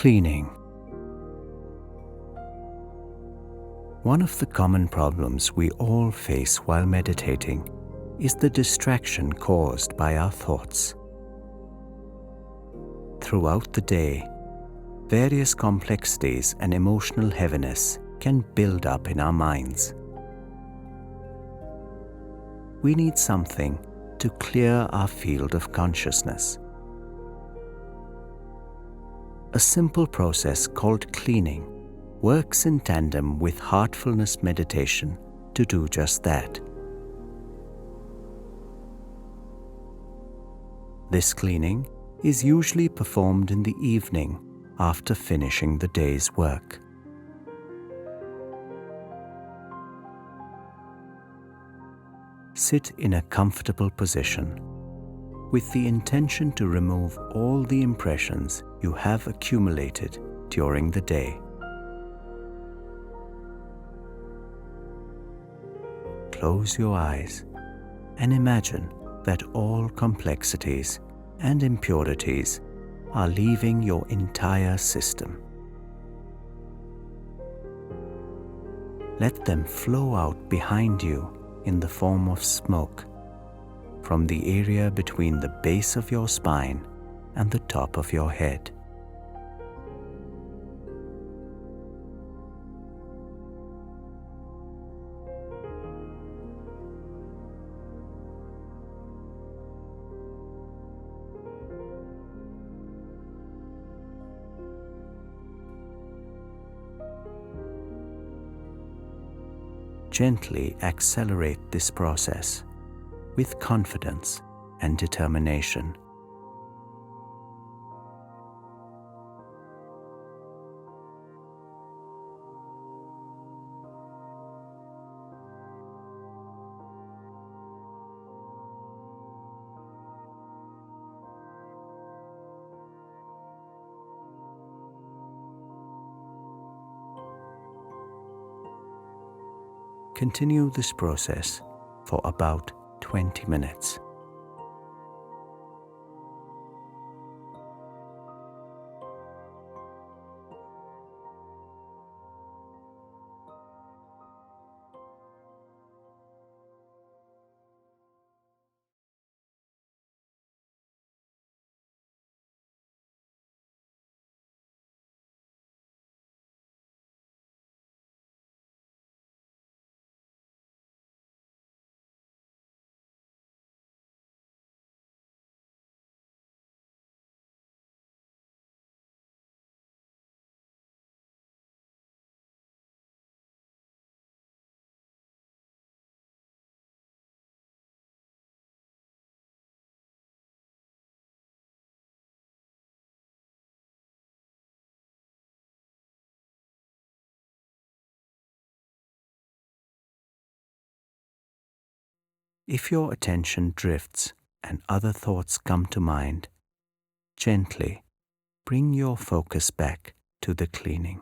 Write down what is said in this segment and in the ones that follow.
Cleaning. One of the common problems we all face while meditating is the distraction caused by our thoughts. Throughout the day, various complexities and emotional heaviness can build up in our minds. We need something to clear our field of consciousness. A simple process called cleaning works in tandem with heartfulness meditation to do just that. This cleaning is usually performed in the evening after finishing the day's work. Sit in a comfortable position with the intention to remove all the impressions you have accumulated during the day. Close your eyes and imagine that all complexities and impurities are leaving your entire system. Let them flow out behind you in the form of smoke from the area between the base of your spine and the top of your head. Gently accelerate this process with confidence and determination. Continue this process for about 20 minutes. If your attention drifts and other thoughts come to mind, gently bring your focus back to the cleaning.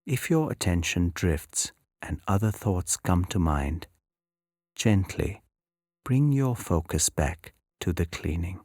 If your attention drifts and other thoughts come to mind, gently bring your focus back to the cleaning.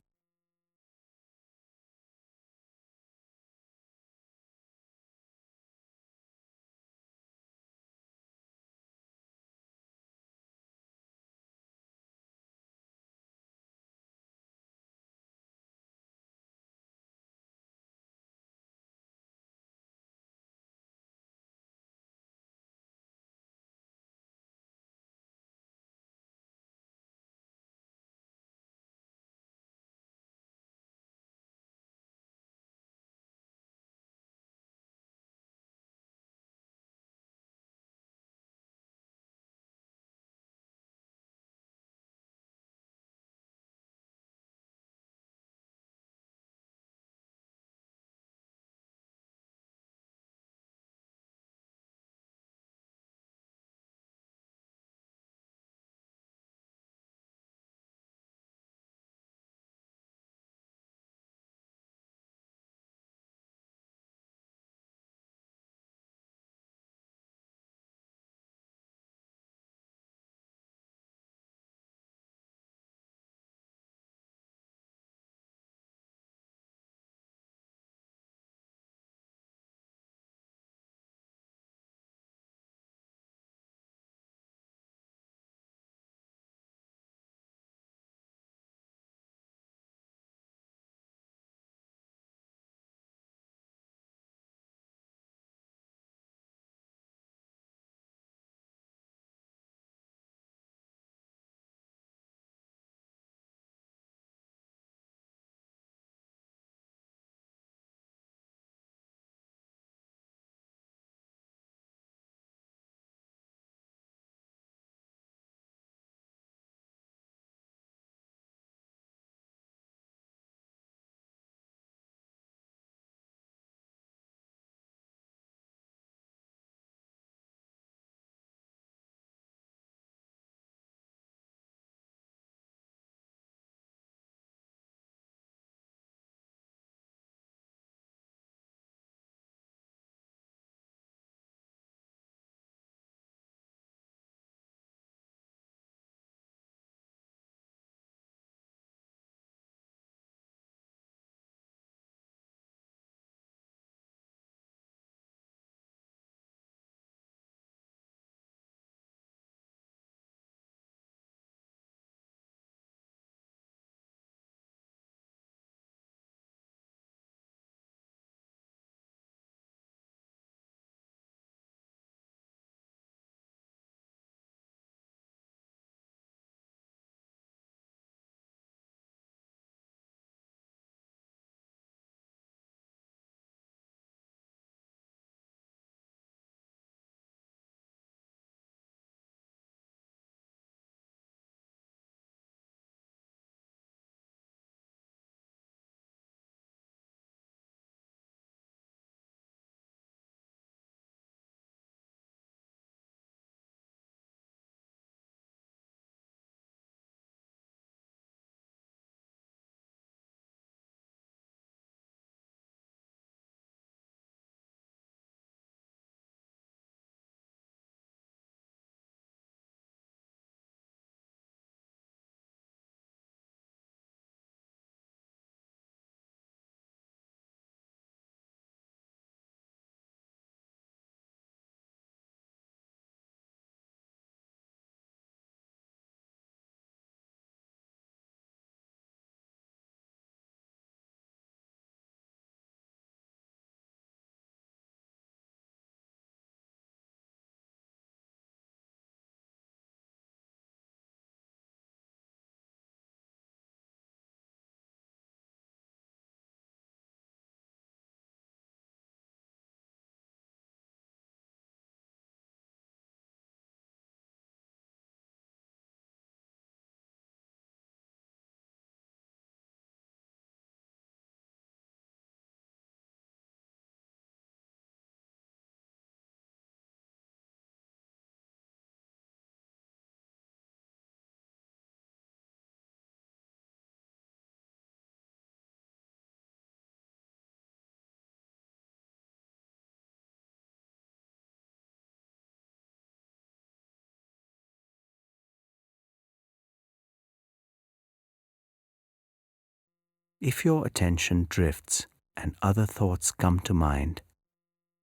If your attention drifts and other thoughts come to mind,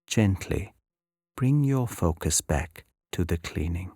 gently bring your focus back to the cleaning.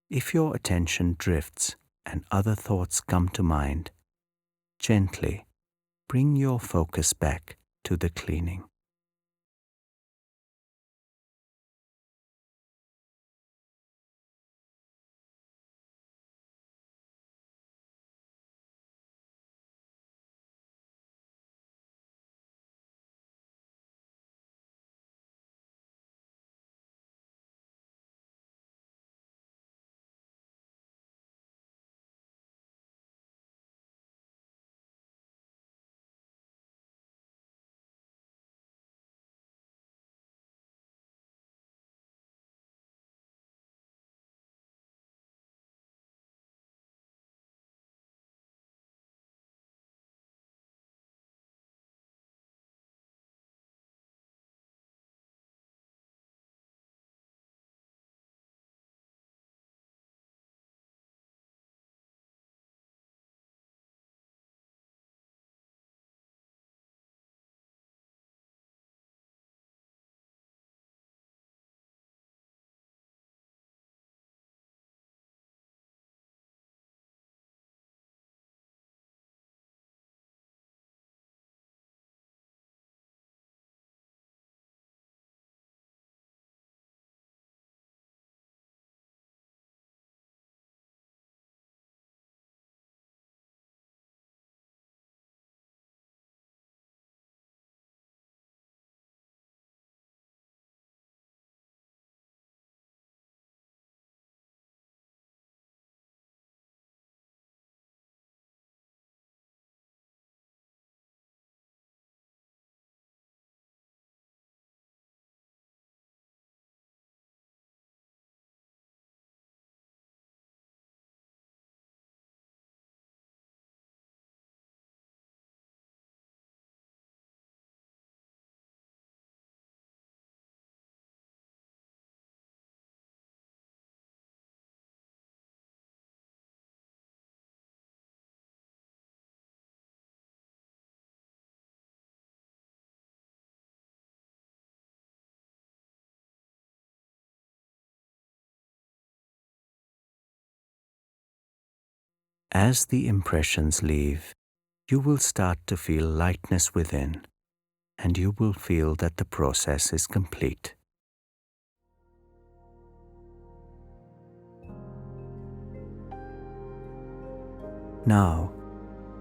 If your attention drifts and other thoughts come to mind, gently bring your focus back to the cleaning. As the impressions leave, you will start to feel lightness within, and you will feel that the process is complete. Now,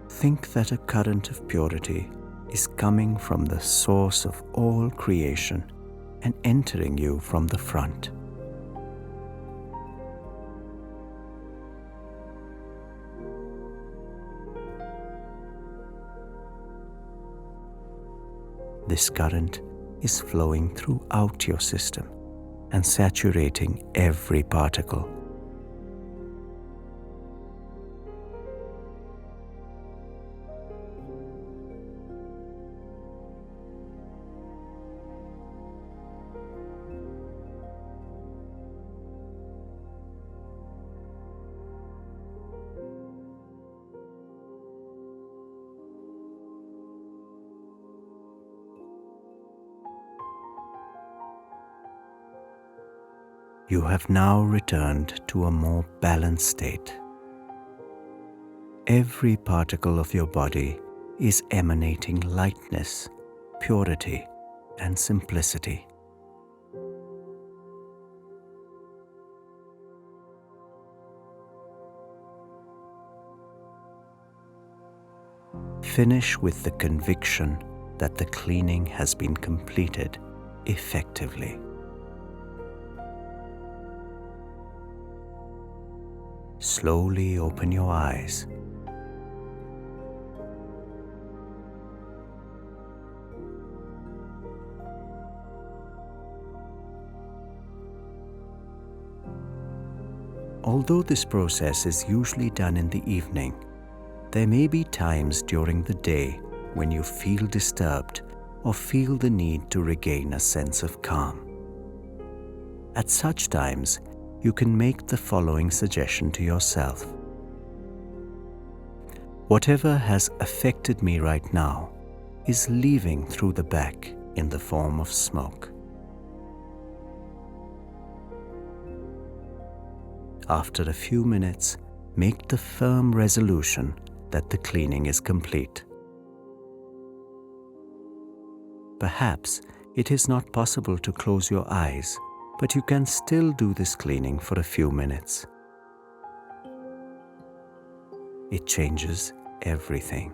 think that a current of purity is coming from the source of all creation and entering you from the front. This current is flowing throughout your system and saturating every particle. You have now returned to a more balanced state. Every particle of your body is emanating lightness, purity, and simplicity. Finish with the conviction that the cleaning has been completed effectively. Slowly open your eyes. Although this process is usually done in the evening, there may be times during the day when you feel disturbed or feel the need to regain a sense of calm. At such times, you can make the following suggestion to yourself. Whatever has affected me right now is leaving through the back in the form of smoke. After a few minutes, make the firm resolution that the cleaning is complete. Perhaps it is not possible to close your eyes, but you can still do this cleaning for a few minutes. It changes everything.